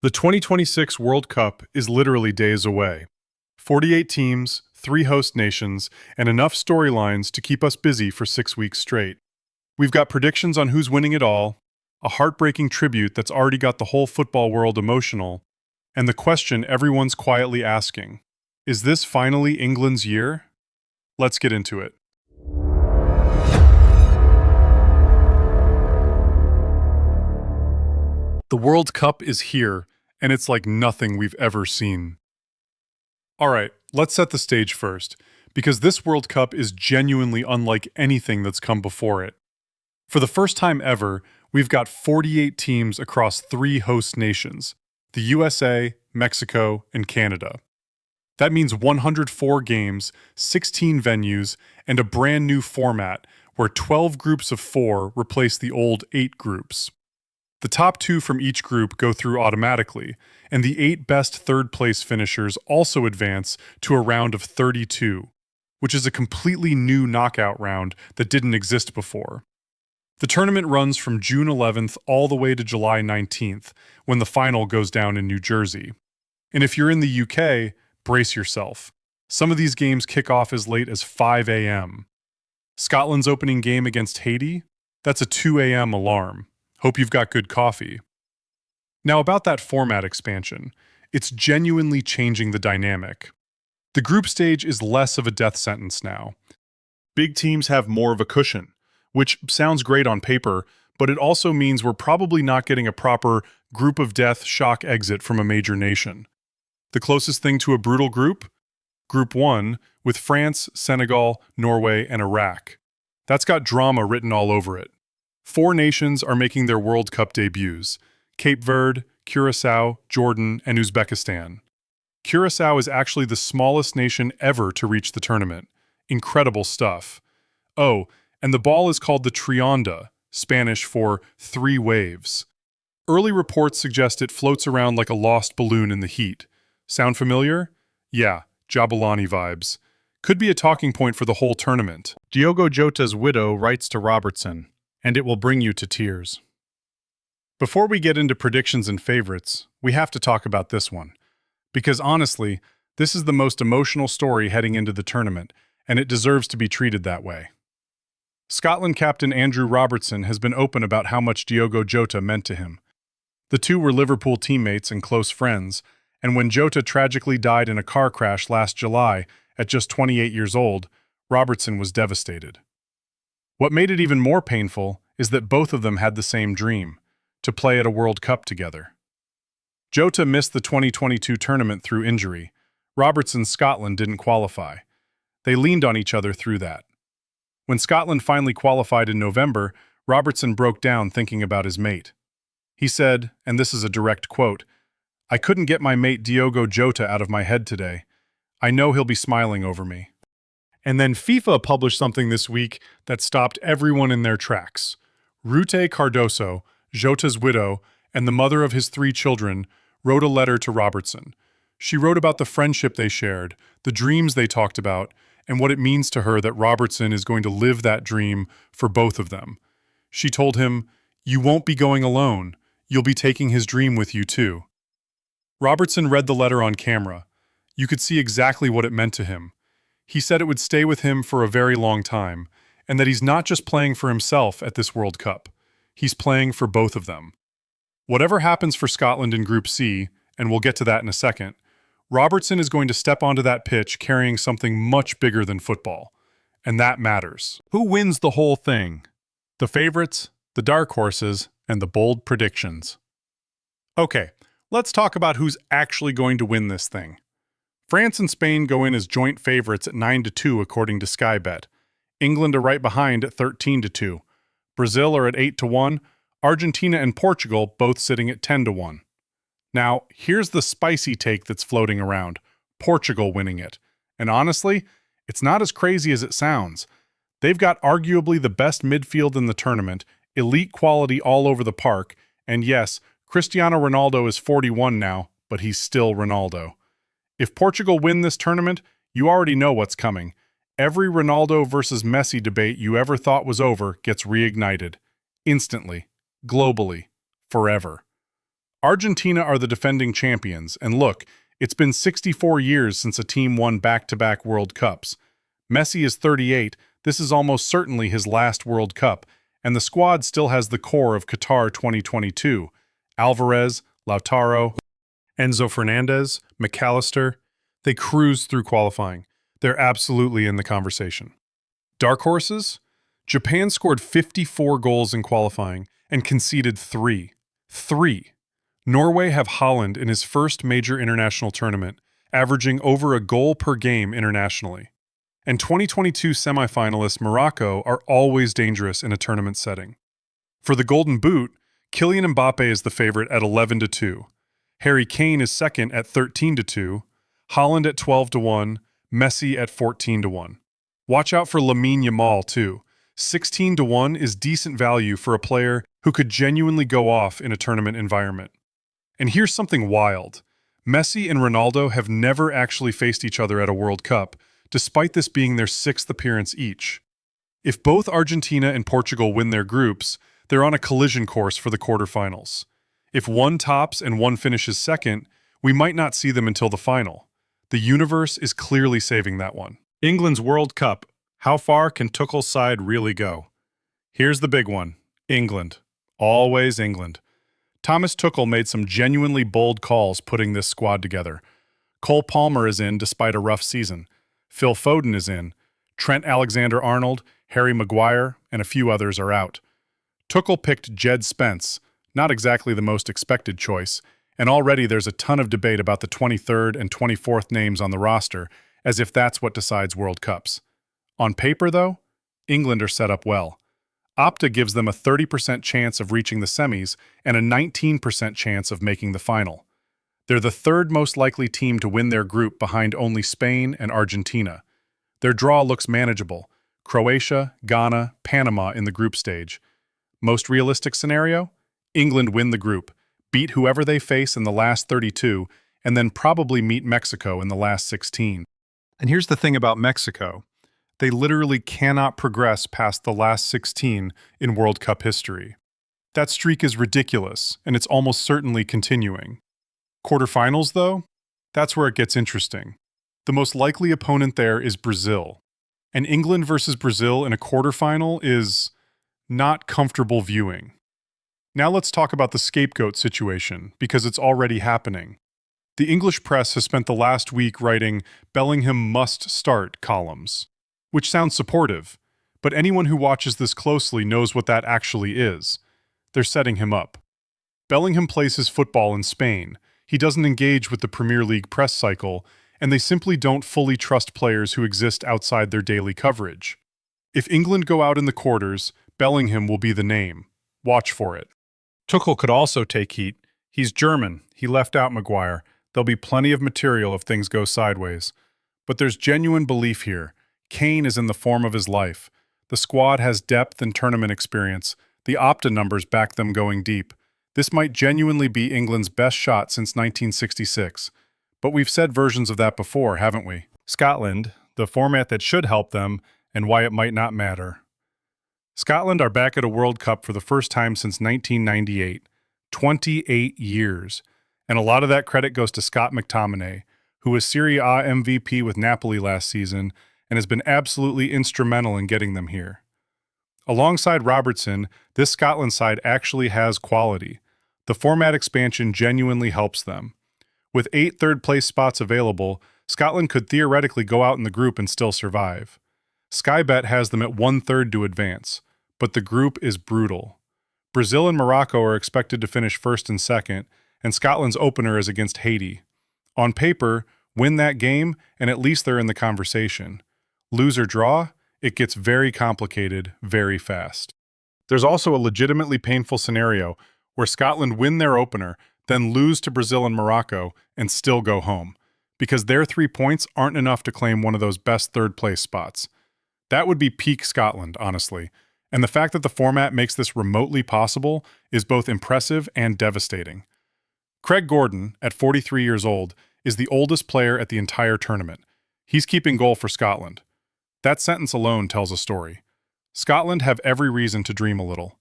The 2026 World Cup is literally days away. 48 teams, 3 host nations, and enough storylines to keep us busy for 6 weeks straight. We've got predictions on who's winning it all, a heartbreaking tribute that's already got the whole football world emotional, and the question everyone's quietly asking, is this finally England's year? Let's get into it. The World Cup is here, and it's like nothing we've ever seen. All right, let's set the stage first, because this World Cup is genuinely unlike anything that's come before it. For the first time ever, we've got 48 teams across 3 host nations, the USA, Mexico, and Canada. That means 104 games, 16 venues, and a brand new format where 12 groups of 4 replace the old 8 groups. The top 2 from each group go through automatically, and the 8 best third-place finishers also advance to a round of 32, which is a completely new knockout round that didn't exist before. The tournament runs from June 11th all the way to July 19th, when the final goes down in New Jersey. And if you're in the UK, brace yourself. Some of these games kick off as late as 5 a.m. Scotland's opening game against Haiti? That's a 2 a.m. alarm. Hope you've got good coffee. Now about that format expansion, it's genuinely changing the dynamic. The group stage is less of a death sentence now. Big teams have more of a cushion, which sounds great on paper, but it also means we're probably not getting a proper group of death shock exit from a major nation. The closest thing to a brutal group? Group 1, with France, Senegal, Norway, and Iraq. That's got drama written all over it. 4 nations are making their World Cup debuts: Cape Verde, Curacao, Jordan, and Uzbekistan. Curacao is actually the smallest nation ever to reach the tournament. Incredible stuff. Oh, and the ball is called the Trionda, Spanish for 3 waves. Early reports suggest it floats around like a lost balloon in the heat. Sound familiar? Yeah, Jabulani vibes. Could be a talking point for the whole tournament. Diogo Jota's widow writes to Robertson, and it will bring you to tears. Before we get into predictions and favorites, we have to talk about this one. Because honestly, this is the most emotional story heading into the tournament, and it deserves to be treated that way. Scotland captain Andrew Robertson has been open about how much Diogo Jota meant to him. The two were Liverpool teammates and close friends, and when Jota tragically died in a car crash last July at just 28 years old, Robertson was devastated. What made it even more painful is that both of them had the same dream: to play at a World Cup together. Jota missed the 2022 tournament through injury. Robertson's Scotland didn't qualify. They leaned on each other through that. When Scotland finally qualified in November, Robertson broke down thinking about his mate. He said, and this is a direct quote, "I couldn't get my mate Diogo Jota out of my head today. I know he'll be smiling over me." And then FIFA published something this week that stopped everyone in their tracks. Rute Cardoso, Jota's widow, and the mother of his 3 children, wrote a letter to Robertson. She wrote about the friendship they shared, the dreams they talked about, and what it means to her that Robertson is going to live that dream for both of them. She told him, "You won't be going alone. You'll be taking his dream with you too." Robertson read the letter on camera. You could see exactly what it meant to him. He said it would stay with him for a very long time, and that he's not just playing for himself at this World Cup. He's playing for both of them. Whatever happens for Scotland in Group C, and we'll get to that in a second, Robertson is going to step onto that pitch carrying something much bigger than football. And that matters. Who wins the whole thing? The favorites, the dark horses, and the bold predictions. Okay, let's talk about who's actually going to win this thing. France and Spain go in as joint favorites at 9-2 according to Sky Bet. England are right behind at 13-2. Brazil are at 8-1. Argentina and Portugal both sitting at 10-1. Now, here's the spicy take that's floating around: Portugal winning it. And honestly, it's not as crazy as it sounds. They've got arguably the best midfield in the tournament, elite quality all over the park, and yes, Cristiano Ronaldo is 41 now, but he's still Ronaldo. If Portugal win this tournament, you already know what's coming. Every Ronaldo versus Messi debate you ever thought was over gets reignited. Instantly. Globally. Forever. Argentina are the defending champions, and look, it's been 64 years since a team won back-to-back World Cups. Messi is 38, this is almost certainly his last World Cup, and the squad still has the core of Qatar 2022. Alvarez, Lautaro, Enzo Fernandez, McAllister, they cruise through qualifying. They're absolutely in the conversation. Dark horses? Japan scored 54 goals in qualifying and conceded 3. 3. Norway have Haaland in his first major international tournament, averaging over a goal per game internationally. And 2022 semifinalists Morocco are always dangerous in a tournament setting. For the Golden Boot, Kylian Mbappe is the favorite at 11-2. Harry Kane is second at 13-2, Haaland at 12-1, Messi at 14-1. Watch out for Lamine Yamal too. 16-1 is decent value for a player who could genuinely go off in a tournament environment. And here's something wild. Messi and Ronaldo have never actually faced each other at a World Cup, despite this being their 6th appearance each. If both Argentina and Portugal win their groups, they're on a collision course for the quarterfinals. If one tops and one finishes second, we might not see them until the final. The universe is clearly saving that one. England's World Cup. How far can Tuchel's side really go? Here's the big one. England. Always England. Thomas Tuchel made some genuinely bold calls putting this squad together. Cole Palmer is in despite a rough season. Phil Foden is in. Trent Alexander-Arnold, Harry Maguire, and a few others are out. Tuchel picked Jed Spence, not exactly the most expected choice, and already there's a ton of debate about the 23rd and 24th names on the roster, as if that's what decides World Cups. On paper, though, England are set up well. Opta gives them a 30% chance of reaching the semis and a 19% chance of making the final. They're the third most likely team to win their group behind only Spain and Argentina. Their draw looks manageable. Croatia, Ghana, Panama in the group stage. Most realistic scenario? England win the group, beat whoever they face in the last 32, and then probably meet Mexico in the last 16. And here's the thing about Mexico. They literally cannot progress past the last 16 in World Cup history. That streak is ridiculous, and it's almost certainly continuing. Quarterfinals, though? That's where it gets interesting. The most likely opponent there is Brazil. And England versus Brazil in a quarterfinal is not comfortable viewing. Now let's talk about the scapegoat situation, because it's already happening. The English press has spent the last week writing "Bellingham must start" columns, which sounds supportive, but anyone who watches this closely knows what that actually is. They're setting him up. Bellingham plays his football in Spain. He doesn't engage with the Premier League press cycle, and they simply don't fully trust players who exist outside their daily coverage. If England go out in the quarters, Bellingham will be the name. Watch for it. Tuchel could also take heat. He's German. He left out Maguire. There'll be plenty of material if things go sideways. But there's genuine belief here. Kane is in the form of his life. The squad has depth and tournament experience. The Opta numbers back them going deep. This might genuinely be England's best shot since 1966. But we've said versions of that before, haven't we? Scotland, the format that should help them, and why it might not matter. Scotland are back at a World Cup for the first time since 1998. 28 years. And a lot of that credit goes to Scott McTominay, who was Serie A MVP with Napoli last season and has been absolutely instrumental in getting them here. Alongside Robertson, this Scotland side actually has quality. The format expansion genuinely helps them. With 8 third-place spots available, Scotland could theoretically go out in the group and still survive. Sky Bet has them at 1/3 to advance, but the group is brutal. Brazil and Morocco are expected to finish first and second, and Scotland's opener is against Haiti. On paper, win that game, and at least they're in the conversation. Lose or draw, it gets very complicated very fast. There's also a legitimately painful scenario where Scotland win their opener, then lose to Brazil and Morocco, and still go home, because their 3 points aren't enough to claim one of those best third-place spots. That would be peak Scotland, honestly, and the fact that the format makes this remotely possible is both impressive and devastating. Craig Gordon, at 43 years old, is the oldest player at the entire tournament. He's keeping goal for Scotland. That sentence alone tells a story. Scotland have every reason to dream a little.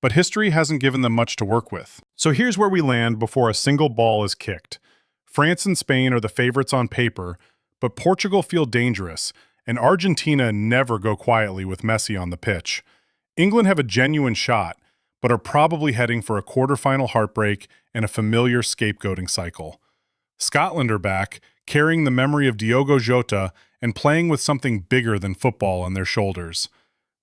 but history hasn't given them much to work with. So here's where we land before a single ball is kicked. France and Spain are the favorites on paper, but Portugal feel dangerous, and Argentina never go quietly with Messi on the pitch. England have a genuine shot, but are probably heading for a quarterfinal heartbreak and a familiar scapegoating cycle. Scotland are back, carrying the memory of Diogo Jota and playing with something bigger than football on their shoulders.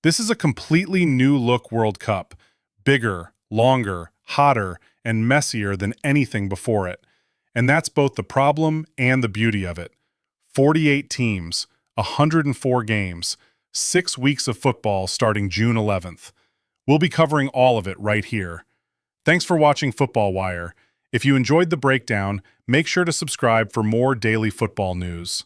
This is a completely new-look World Cup, bigger, longer, hotter, and messier than anything before it. And that's both the problem and the beauty of it. 48 teams, 104 games, 6 weeks of football starting June 11th. We'll be covering all of it right here. Thanks for watching Football Wire. If you enjoyed the breakdown, make sure to subscribe for more daily football news.